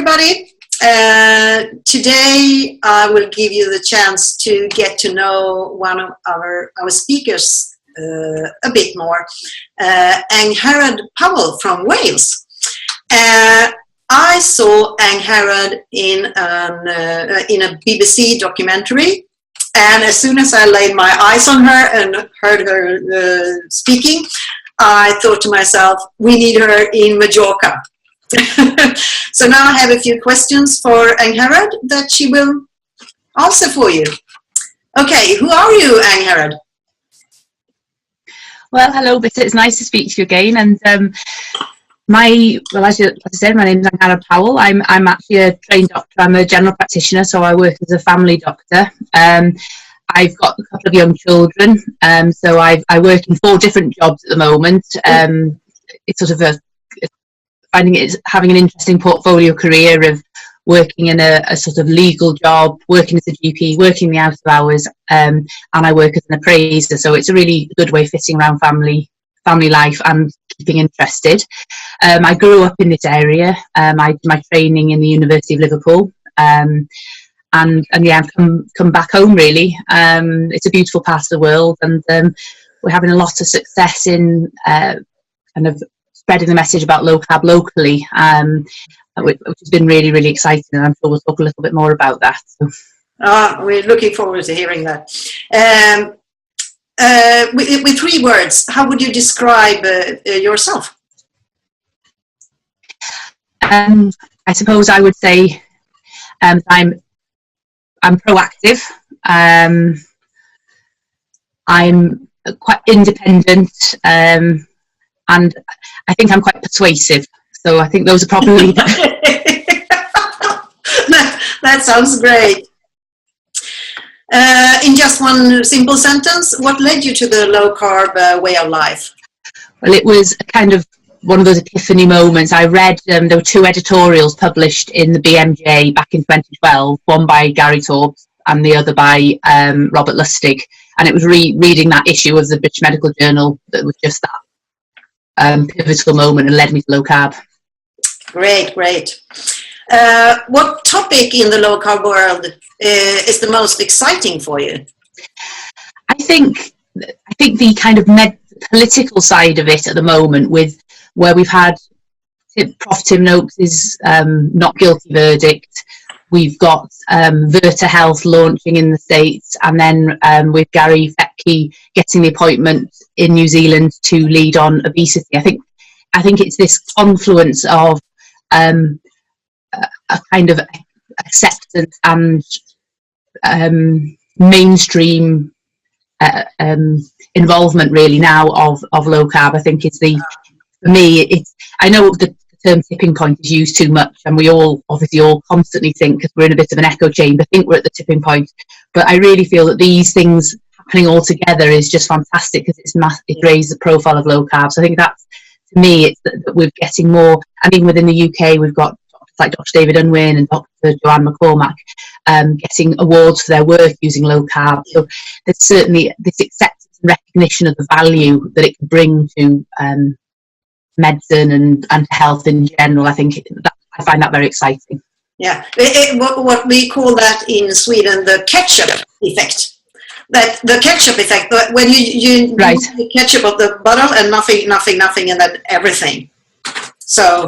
everybody. Today I will give you the chance to get to know one of our speakers a bit more, Angharad Powell from Wales. I saw Angharad in a BBC documentary, and as soon as I laid my eyes on her and heard her speaking, I thought to myself, we need her in Mallorca. So now I have a few questions for Angharad that she will answer for you. Okay, who are you, Angharad? Well, hello, Bitta. It's nice to speak to you again. And as I said, my name is Angharad Powell. I'm actually a trained doctor. I'm a general practitioner, so I work as a family doctor. I've got a couple of young children, so I work in 4 different jobs at the moment. It's sort of finding it having an interesting portfolio career of working in a sort of legal job, working as a GP, working the out of hours, and I work as an appraiser. So it's a really good way of fitting around family life and keeping interested. I grew up in this area. I did my training in the University of Liverpool. And yeah, I've come back home really. It's a beautiful part of the world, and we're having a lot of success in kind of spreading the message about low carb locally, which has been really, really exciting, and I'm sure we'll talk a little bit more about that. So. We're looking forward to hearing that. With 3 words, how would you describe yourself? I suppose I would say I'm proactive. I'm quite independent, and I think I'm quite persuasive. So I think those are probably... That sounds great. In just one simple sentence, what led you to the low carb way of life? Well, it was kind of one of those epiphany moments. I read, there were 2 editorials published in the BMJ back in 2012, one by Gary Torbs and the other by Robert Lustig. And it was reading that issue of the British Medical Journal that was just that pivotal moment and led me to low carb. Great. What topic in the low carb world is the most exciting for you? I think the kind of political side of it at the moment, with where we've had Prof Tim Noakes' not guilty verdict. We've got Virta Health launching in the States, and then with Gary Fettke getting the appointment in New Zealand to lead on obesity. I think it's this confluence of a kind of acceptance and mainstream involvement really now of low carb. I think it's for me, I know the term tipping point is used too much, and we all constantly think, because we're in a bit of an echo chamber, think we're at the tipping point. But I really feel that these things happening all together is just fantastic, because it raises the profile of low carb. So I think that's, to me, it's that we're getting more. I mean, within the UK, we've got doctors like Dr. David Unwin and Dr. Joanne McCormack getting awards for their work using low carb. So there's certainly this acceptance and recognition of the value that it can bring to medicine and health in general. I find that very exciting. Yeah, what we call that in Sweden the ketchup effect. That the ketchup effect, when you right. The ketchup of the bottle and nothing, and then everything. So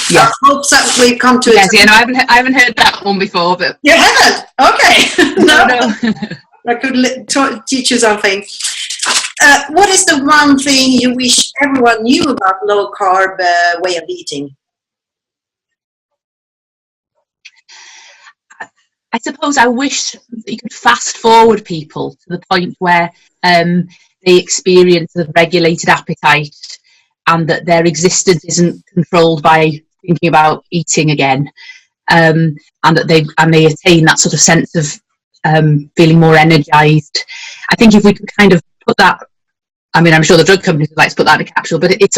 yeah. I hope that we come to yes, it. Yeah, no, I haven't heard that one before, but you haven't. Okay, no. I could teach you something. What is the one thing you wish everyone knew about low carb way of eating? I suppose I wish that you could fast forward people to the point where they experience a regulated appetite, and that their existence isn't controlled by thinking about eating again, and that they attain that sort of sense of feeling more energized. I think if we could kind of put that, I mean, I'm sure the drug companies would like to put that in a capsule, but it's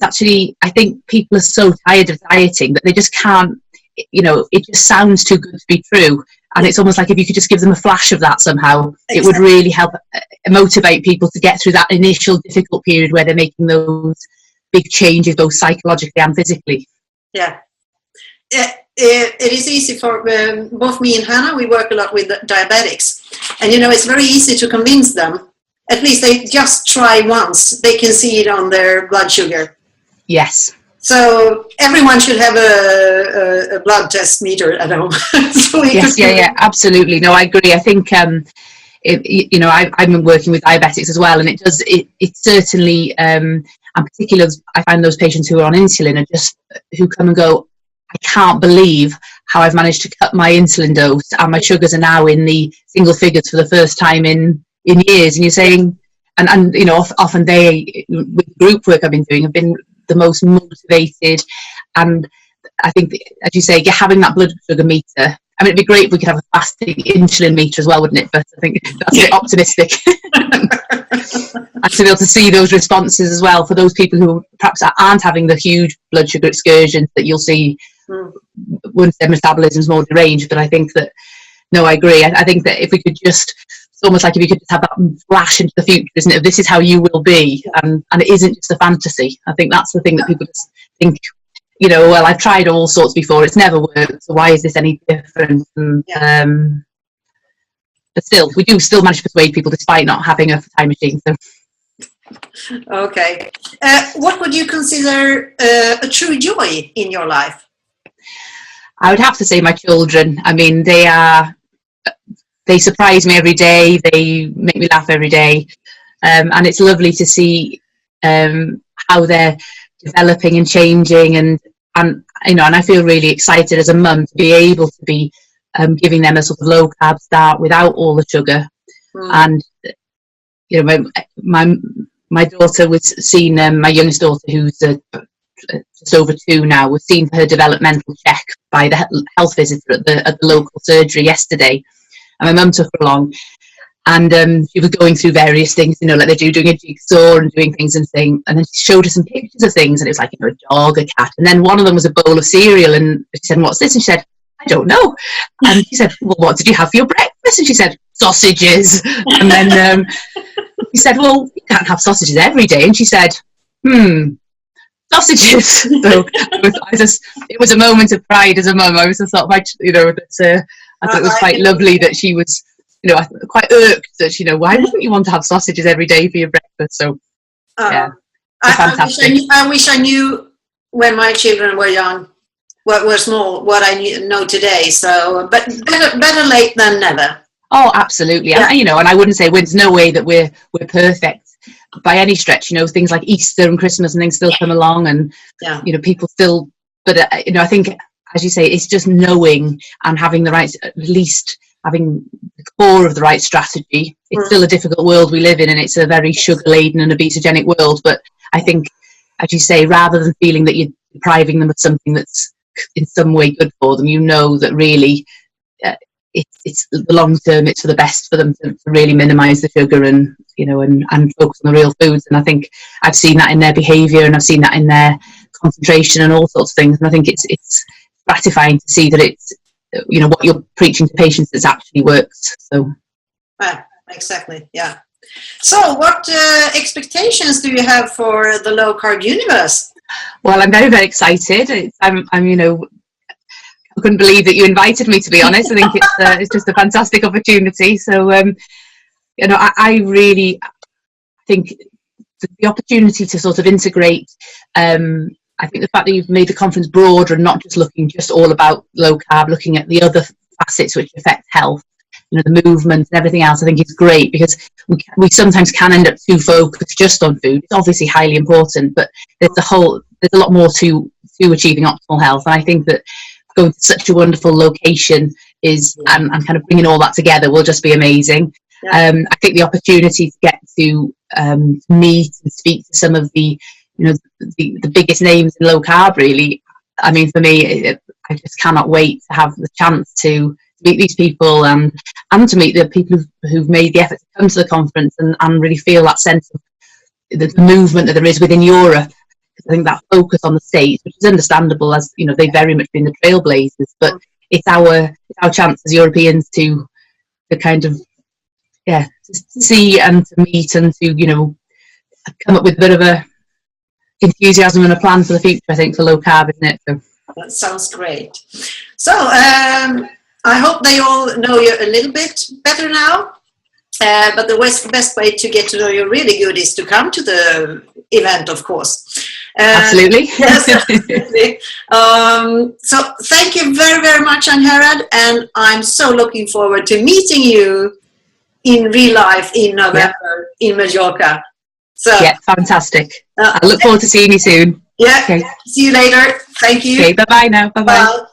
actually, I think people are so tired of dieting that they just can't, it just sounds too good to be true. And it's almost like if you could just give them a flash of that somehow, exactly. It would really help motivate people to get through that initial difficult period where they're making those big changes, both psychologically and physically. Yeah. it is easy for both me and Hannah. We work a lot with diabetics, and it's very easy to convince them. At least they just try once. They can see it on their blood sugar. Yes. So everyone should have a blood test meter at home. Yes, yeah, absolutely. No, I agree. I think I've been working with diabetics as well, and it certainly, and particularly I find those patients who are on insulin are just who come and go, I can't believe how I've managed to cut my insulin dose, and my sugars are now in the single figures for the first time in years. And you're saying, and often they, with group work I've been doing, have been the most motivated. And I think, as you say, having that blood sugar meter, I mean, it'd be great if we could have a fasting insulin meter as well, wouldn't it? But I think that's a bit optimistic. And to be able to see those responses as well for those people who perhaps aren't having the huge blood sugar excursions that you'll see once their metabolism is more deranged. But I think that, no, I agree. I think that if we could just, it's almost like if you could just have that flash into the future, isn't it? This is how you will be. And it isn't just a fantasy. I think that's the thing that people just think, well, I've tried all sorts before, it's never worked, so why is this any different? And, but still, we do still manage to persuade people despite not having a time machine. So. Okay. What would you consider a true joy in your life? I would have to say my children. I mean, they surprise me every day. They make me laugh every day. And it's lovely to see how they're developing and changing. And I feel really excited as a mum to be able to be giving them a sort of low carb start without all the sugar. And, my daughter was seen, my youngest daughter, who's just over 2 now, was seen for her developmental check by the health visitor at the local surgery yesterday. And my mum took her along, and she was going through various things, like they do, doing a jigsaw and doing things and things. And then she showed her some pictures of things, and it was like, a dog, a cat. And then one of them was a bowl of cereal, and she said, "What's this?" And she said, "I don't know." And she said, "Well, what did you have for your breakfast?" And she said, "Sausages." And then he said, "Well, you can't have sausages every day." And she said, sausages. So it was a moment of pride as a mum. I was just thought, I thought it was quite lovely that she was, quite irked that, why wouldn't you want to have sausages every day for your breakfast? So, yeah, fantastic. I wish I knew when my children were young, were small, what I know today. So, but better late than never. Oh, absolutely. Yeah. And I wouldn't say there's no way that we're perfect by any stretch. Things like Easter and Christmas and things still come along, and people still. But I think, as you say, it's just knowing and having the right, at least having the core of the right strategy. It's still a difficult world we live in, and it's a very sugar-laden and obesogenic world. But I think, as you say, rather than feeling that you're depriving them of something that's in some way good for them, that really. It's the long term. It's for the best for them to really minimise the sugar and and focus on the real foods. And I think I've seen that in their behaviour, and I've seen that in their concentration and all sorts of things. And I think it's gratifying to see that it's what you're preaching to patients that actually works. So exactly, yeah. So what expectations do you have for the low carb universe? Well, I'm very, very excited. I couldn't believe that you invited me, to be honest. I think it's just a fantastic opportunity. So, I really think the opportunity to sort of integrate, I think the fact that you've made the conference broader and not just looking just all about low carb, looking at the other facets which affect health, the movement and everything else, I think is great, because we sometimes can end up too focused just on food. It's obviously highly important, but there's a lot more to achieving optimal health. And I think that going to such a wonderful location and kind of bringing all that together will just be amazing. I think the opportunity to get to meet and speak to some of the the biggest names in low carb, really. I mean, for me, I just cannot wait to have the chance to meet these people and to meet the people who've made the effort to come to the conference and really feel that sense of the movement that there is within Europe. I think that focus on the States, which is understandable, as they've very much been the trailblazers, but it's our chance as Europeans to kind of to see and to meet and to come up with a bit of a enthusiasm and a plan for the future. I think for low carb, isn't it? So. That sounds great. So I hope they all know you a little bit better now. But the best way to get to know you really good is to come to the event, of course. Absolutely. Yes, absolutely. So thank you very, very much, Angharad, and I'm so looking forward to meeting you in real life in November in Mallorca. So yeah, fantastic. I look forward to seeing you soon. Yeah. Okay. See you later. Thank you. Okay. Bye bye now. Bye bye. Bye.